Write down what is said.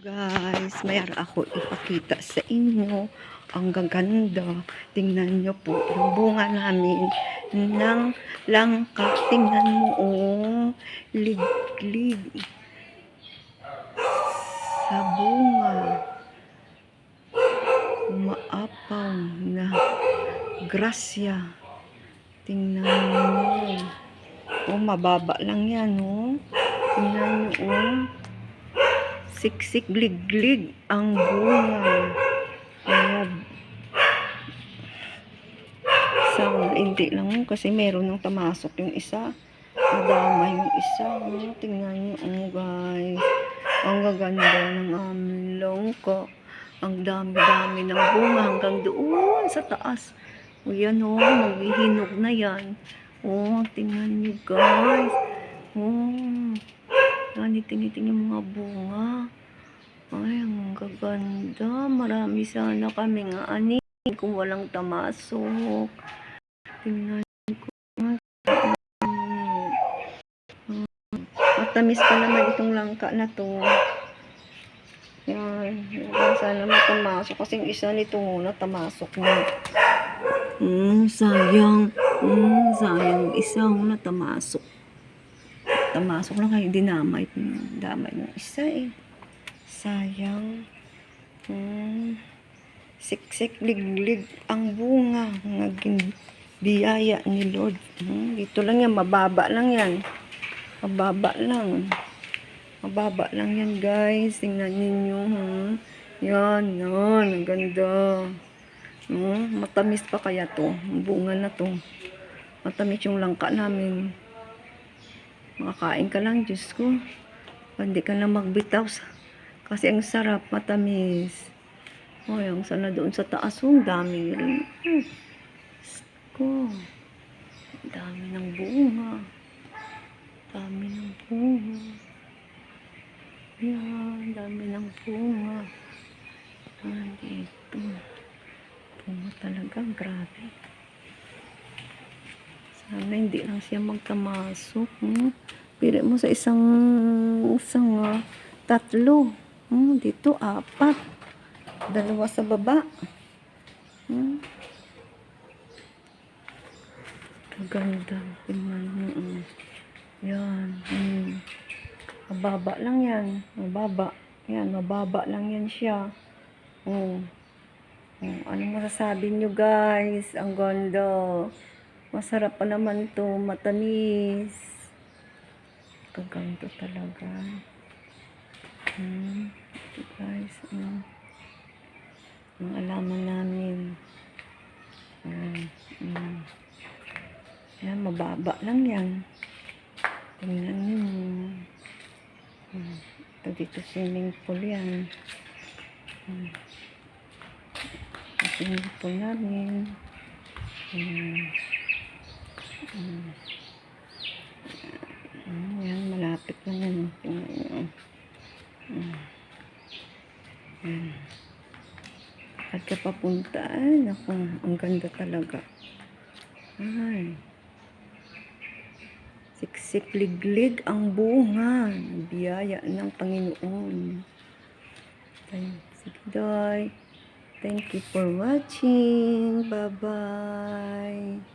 Guys, mayroon ako ipakita sa inyo. Ang gaganda. Tingnan nyo po yung bunga namin ng langka. Tingnan mo, oh. Liglig. Sa bunga. Umaapaw na grasya. Tingnan mo. Oh, mababa lang yan, oh. Tingnan nyo, oh. Siksik glig-glig ang bunga. Kaya hindi lang kasi meron ng tamasok yung isa. Nadama yung isa. Tingnan nyo, guys. Ang gaganda ng aming langka. Ang dami-dami ng bunga hanggang doon sa taas. O yan, maghihinog na yan. Tingnan nyo, guys. Tinitingin yung mga bunga. Ay, ang gaganda. Marami sana kaming ani kung walang tamasok. Tingnan ko. Matamis pa naman itong langka na to. Yan. Sana matamasok. Kasi yung isa nito natamasok na. Sayang. Sayang. Isa natamasok. Tamasok lang kayo. Dinamay ng isa eh. Sayang. Siksik liglig ang bunga. Naging biyaya ni Lord. Dito lang yan. Mababa lang yan. Mababa lang. Mababa lang yan, guys. Tingnan ninyo. Yan. Ang ganda. Matamis pa kaya to. Ang bunga na to. Matamis yung langka namin. Makakain ka lang, Diyos ko. Hindi ka na magbitaw. Kasi ang sarap, matamis. Ang sana doon sa taas. Dami rin. Dami ng bunga. Dami ng bunga. Yan, dami ng bunga. Dito. Bunga talaga, grabe. Sana hindi lang siya magtamasok. Pili mo sa isang tatlo. Dito, 4. 2 sa baba. Maganda. Tingnan mo. Yan. Mababa lang yan. Mababa. Yan, mababa lang yan siya. Ano masasabi nyo, guys? Ang ganda. Masarap pa naman to, matamis. Gaganda talaga. Ito, guys. Ang alaman namin. Yan, mababa lang yan. Tingnan nyo. Ito dito swimming pool yan. Swimming pool namin. Yan, malapit lang yan. At kapapunta, ang ganda talaga. Siksik liglig ang bunga. Biyaya ng Panginoon. Sige, Day. Thank you for watching. Bye-bye.